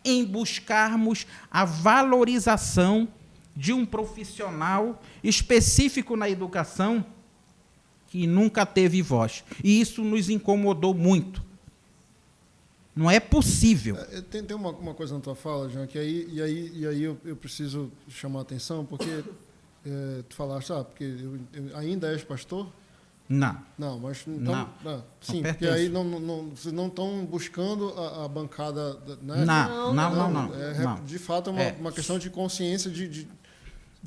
em buscarmos a valorização de um profissional específico na educação que nunca teve voz. E isso nos incomodou muito. Não é possível. Tem uma coisa na tua fala, Jean, que aí eu preciso chamar a atenção, porque tu falaste, porque ainda és pastor? Não. Não, mas então, sim, não porque aí vocês não estão buscando a bancada, né? Não. De fato é uma questão de consciência de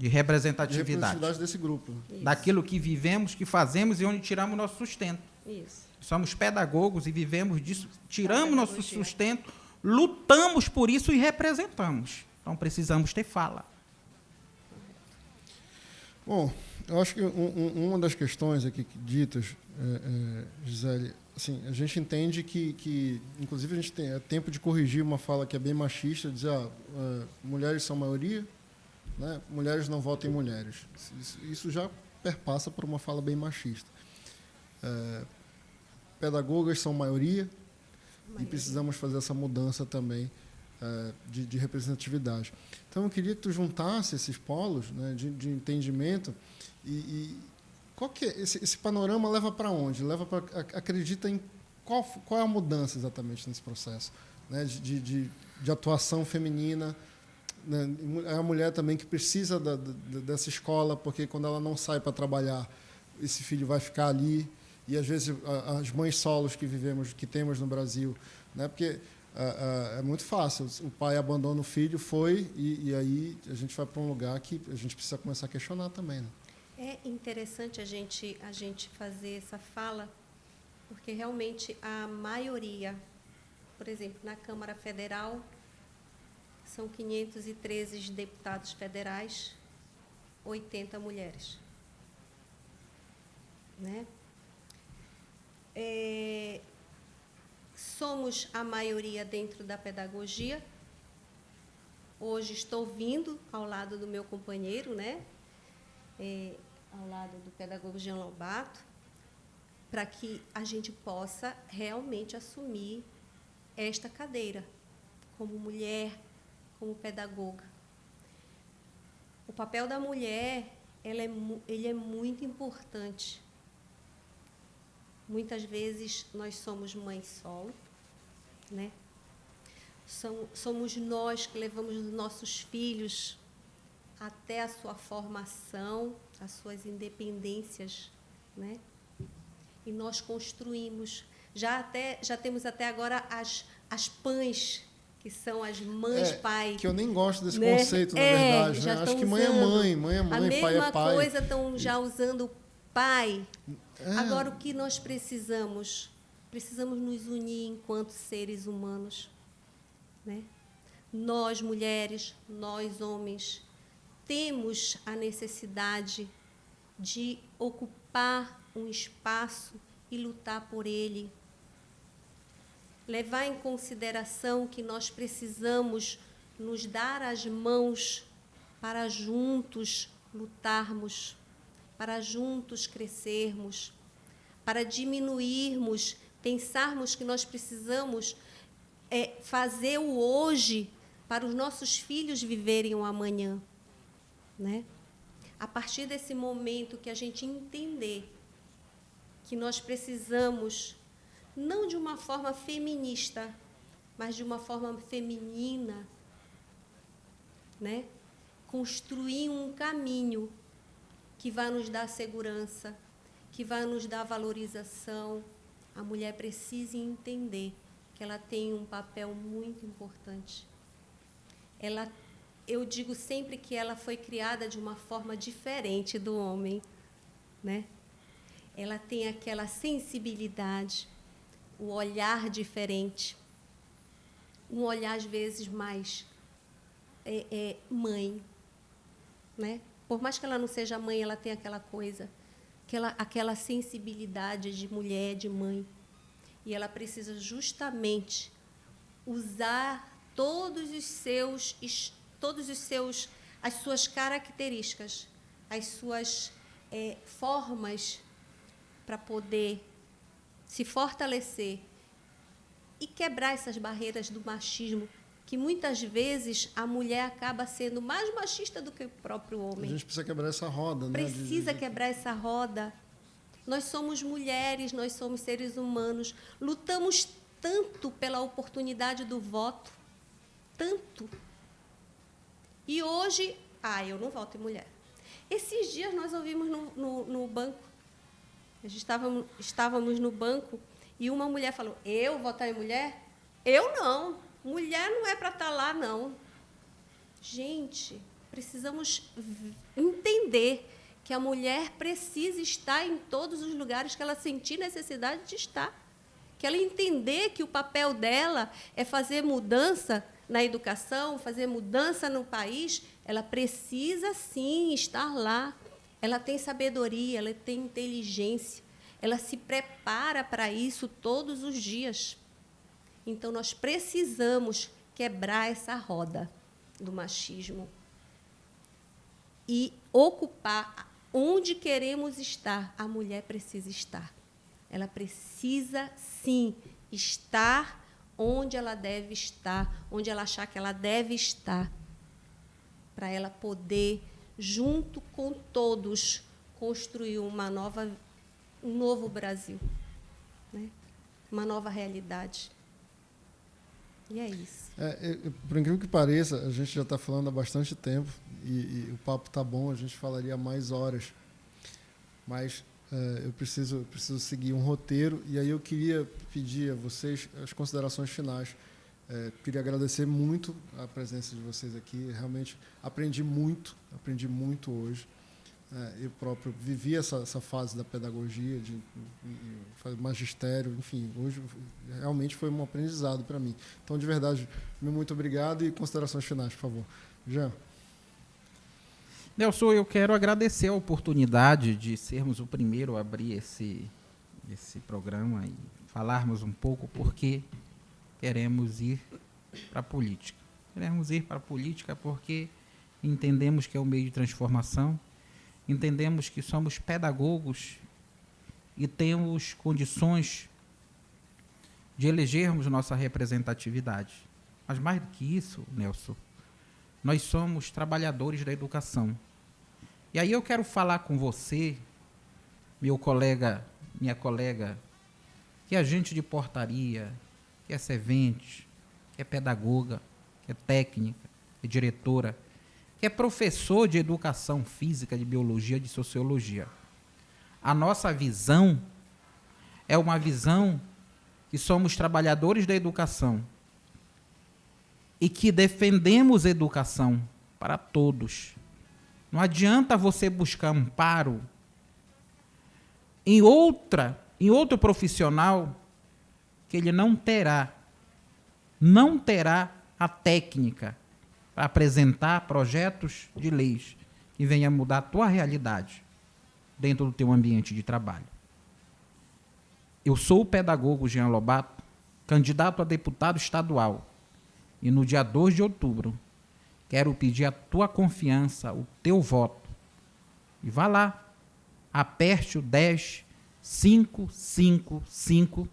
representatividade desse grupo. Isso. Daquilo que vivemos, que fazemos e onde tiramos nosso sustento. Isso. Somos pedagogos e vivemos disso, tiramos nosso sustento, lutamos por isso e representamos. Então precisamos ter fala. Bom, eu acho que uma das questões aqui ditas, Gisele, assim, a gente entende que inclusive, a gente tem tempo de corrigir uma fala que é bem machista, dizer, mulheres são maioria, né? Mulheres não votam em mulheres. Isso já perpassa por uma fala bem machista. Pedagogas são maioria e precisamos fazer essa mudança também de representatividade. Então, eu queria que tu juntasse esses polos, né, de entendimento e qual que é esse panorama leva para onde? Acredita em qual é a mudança exatamente nesse processo, né, de atuação feminina, né? É a mulher também que precisa dessa escola, porque quando ela não sai para trabalhar, esse filho vai ficar ali. E, às vezes, as mães solos que temos no Brasil, né? Porque é muito fácil. O pai abandona o filho, e aí a gente vai para um lugar que a gente precisa começar a questionar também. Né? É interessante a gente fazer essa fala, porque realmente a maioria, por exemplo, na Câmara Federal, são 513 deputados federais, 80 mulheres. Né? Somos a maioria dentro da pedagogia. Hoje estou vindo ao lado do meu companheiro, né? Ao lado do pedagogo Jean Lobato, para que a gente possa realmente assumir esta cadeira como mulher, como pedagoga. O papel da mulher, ele é muito importante. Muitas vezes nós somos mães solo, né? Somos nós que levamos os nossos filhos até a sua formação, as suas independências, né? E nós construímos. Já temos até agora as pães, que são as mães pai. Que eu nem gosto desse conceito, na verdade. Né? Acho que mãe é mãe, pai é pai. A mesma coisa estão já usando pai. Agora, o que nós precisamos? Precisamos nos unir enquanto seres humanos. Né? Nós, mulheres, nós, homens, temos a necessidade de ocupar um espaço e lutar por ele. Levar em consideração que nós precisamos nos dar as mãos para juntos lutarmos, para juntos crescermos, para diminuirmos, pensarmos que nós precisamos fazer o hoje para os nossos filhos viverem o amanhã. Né? A partir desse momento que a gente entender que nós precisamos, não de uma forma feminista, mas de uma forma feminina, né? Construir um caminho que vai nos dar segurança, que vai nos dar valorização. A mulher precisa entender que ela tem um papel muito importante. Eu digo sempre que ela foi criada de uma forma diferente do homem, né? Ela tem aquela sensibilidade, o olhar diferente, um olhar às vezes mais mãe, né? Por mais que ela não seja mãe, ela tem aquela coisa, aquela sensibilidade de mulher, de mãe. E ela precisa justamente usar as suas características, as suas formas para poder se fortalecer e quebrar essas barreiras do machismo, que muitas vezes a mulher acaba sendo mais machista do que o próprio homem. A gente precisa quebrar essa roda, né? Precisa quebrar essa roda. Nós somos mulheres, nós somos seres humanos, lutamos tanto pela oportunidade do voto, tanto. E hoje, eu não voto em mulher. Esses dias nós ouvimos no banco, estávamos no banco, e uma mulher falou, eu votar em mulher? Eu não. Mulher não é para estar lá, não. Gente, precisamos entender que a mulher precisa estar em todos os lugares que ela sentir necessidade de estar. Que ela entender que o papel dela é fazer mudança na educação, fazer mudança no país, ela precisa, sim, estar lá. Ela tem sabedoria, ela tem inteligência, ela se prepara para isso todos os dias. Então, nós precisamos quebrar essa roda do machismo e ocupar onde queremos estar. A mulher precisa estar. Ela precisa, sim, estar onde ela deve estar, onde ela achar que ela deve estar, para ela poder, junto com todos, construir um novo Brasil, né? Uma nova realidade. E é isso. Por incrível que pareça, a gente já está falando há bastante tempo e o papo está bom, a gente falaria mais horas. Mas eu preciso seguir um roteiro e aí eu queria pedir a vocês as considerações finais. Queria agradecer muito a presença de vocês aqui. Realmente aprendi muito hoje. Eu próprio vivi essa fase da pedagogia, de magistério, enfim, hoje realmente foi um aprendizado para mim. Então, de verdade, muito obrigado e considerações finais, por favor. Jean. Nelson, eu quero agradecer a oportunidade de sermos o primeiro a abrir esse programa e falarmos um pouco porque queremos ir para a política. Queremos ir para a política porque entendemos que é um meio de transformação, entendemos que somos pedagogos e temos condições de elegermos nossa representatividade. Mas mais do que isso, Nelson, nós somos trabalhadores da educação. E aí eu quero falar com você, minha colega, que é agente de portaria, que é servente, que é pedagoga, que é técnica, que é diretora, que é professor de educação física, de biologia, de sociologia. A nossa visão é uma visão que somos trabalhadores da educação e que defendemos educação para todos. Não adianta você buscar amparo em outro profissional que ele não terá a técnica para apresentar projetos de leis que venham mudar a tua realidade dentro do teu ambiente de trabalho. Eu sou o pedagogo Jean Lobato, candidato a deputado estadual, e no dia 2 de outubro quero pedir a tua confiança, o teu voto. E vá lá, aperte o 10555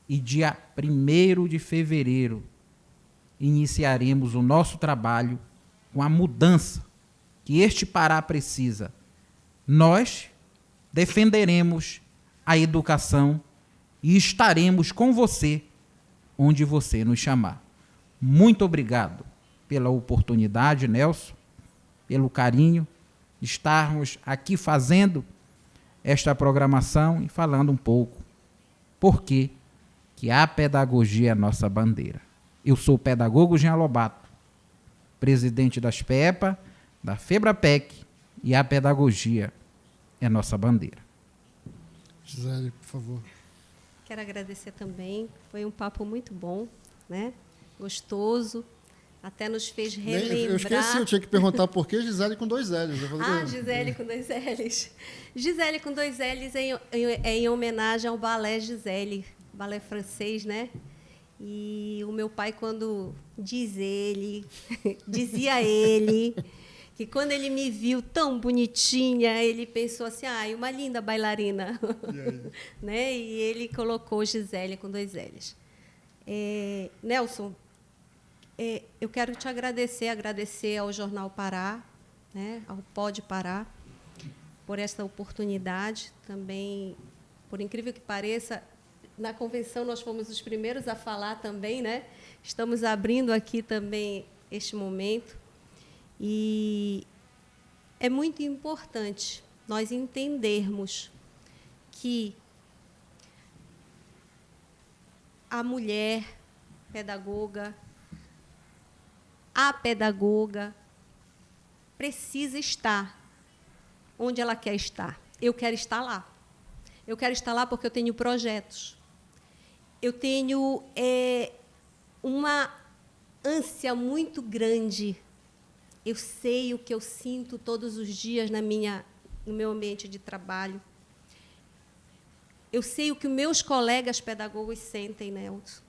e dia 1º de fevereiro iniciaremos o nosso trabalho com a mudança que este Pará precisa. Nós defenderemos a educação e estaremos com você onde você nos chamar. Muito obrigado pela oportunidade, Nelson, pelo carinho de estarmos aqui fazendo esta programação e falando um pouco por que a pedagogia é a nossa bandeira. Eu sou o pedagogo Jean Lobato, presidente das PEPA, da FEBRAPEC, e a pedagogia é a nossa bandeira. Gisele, por favor. Quero agradecer também, foi um papo muito bom, né? Gostoso, até nos fez relembrar... Eu esqueci, eu tinha que perguntar por que Gisele com 2 L's. Gisele com 2 L's. Gisele com 2 L's é em homenagem ao balé Gisele, balé francês, né? E o meu pai, quando dizia ele, que quando ele me viu tão bonitinha, ele pensou assim, uma linda bailarina. Né? E ele colocou Gisele com 2 L's. Nelson, eu quero te agradecer ao Jornal Pará, né, ao Pode Pará, por esta oportunidade. Também, por incrível que pareça, na convenção nós fomos os primeiros a falar também, né? Estamos abrindo aqui também este momento. E é muito importante nós entendermos que a mulher pedagoga, a pedagoga precisa estar onde ela quer estar. Eu quero estar lá. Eu quero estar lá porque eu tenho projetos. Eu tenho uma ânsia muito grande. Eu sei o que eu sinto todos os dias no meu ambiente de trabalho. Eu sei o que os meus colegas pedagogos sentem, Nelson.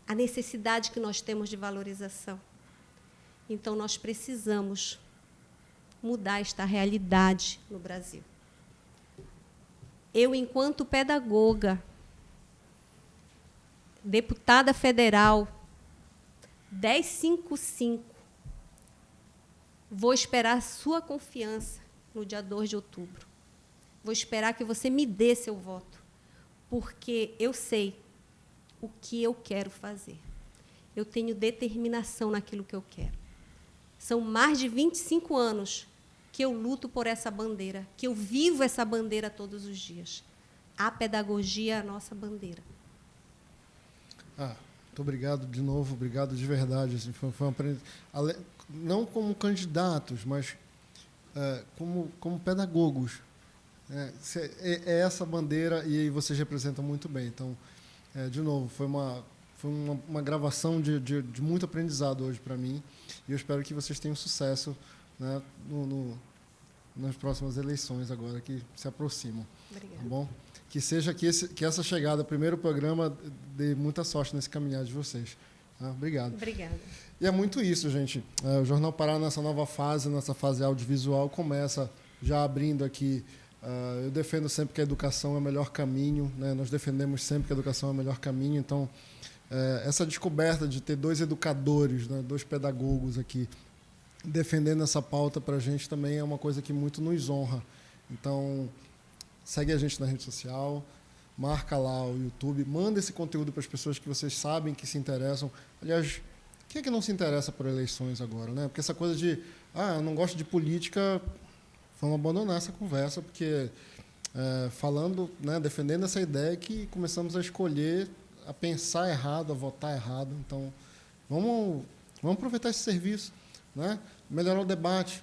A necessidade que nós temos de valorização. Então, nós precisamos mudar esta realidade no Brasil. Eu, enquanto pedagoga, deputada federal, 1055, vou esperar a sua confiança no dia 2 de outubro. Vou esperar que você me dê seu voto, porque eu sei o que eu quero fazer. Eu tenho determinação naquilo que eu quero. São mais de 25 anos que eu luto por essa bandeira, que eu vivo essa bandeira todos os dias. A pedagogia é a nossa bandeira. Muito obrigado de novo, obrigado de verdade. Assim, foi não como candidatos, mas como pedagogos. É essa bandeira e aí vocês representam muito bem. Então, de novo, foi uma gravação de muito aprendizado hoje para mim e eu espero que vocês tenham sucesso, né, nas próximas eleições agora que se aproximam. Obrigada. Tá bom? Que essa chegada, primeiro programa, dê muita sorte nesse caminhar de vocês. Tá? Obrigado. Obrigada. E é muito isso, gente. O Jornal Pará, nessa nova fase, nessa fase audiovisual, começa já abrindo aqui. Eu defendo sempre que a educação é o melhor caminho, né? Nós defendemos sempre que a educação é o melhor caminho. Então, essa descoberta de ter 2 educadores, né, 2 pedagogos aqui, defendendo essa pauta para a gente também é uma coisa que muito nos honra. Então, segue a gente na rede social, marca lá o YouTube, manda esse conteúdo para as pessoas que vocês sabem que se interessam. Aliás, quem é que não se interessa por eleições agora, né? Porque essa coisa de, eu não gosto de política, vamos abandonar essa conversa, porque falando, né, defendendo essa ideia que começamos a escolher, a pensar errado, a votar errado. Então, vamos aproveitar esse serviço, né? Melhorar o debate.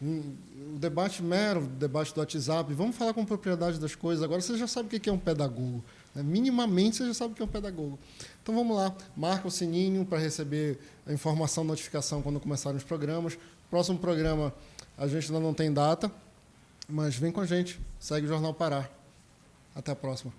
O debate mero, o debate do WhatsApp, vamos falar com propriedade das coisas. Agora você já sabe o que é um pedagogo, né? Minimamente você já sabe o que é um pedagogo. Então vamos lá, marca o sininho para receber a informação, notificação quando começarem os programas. Próximo programa a gente ainda não tem data, mas vem com a gente, segue o Jornal Pará. Até a próxima.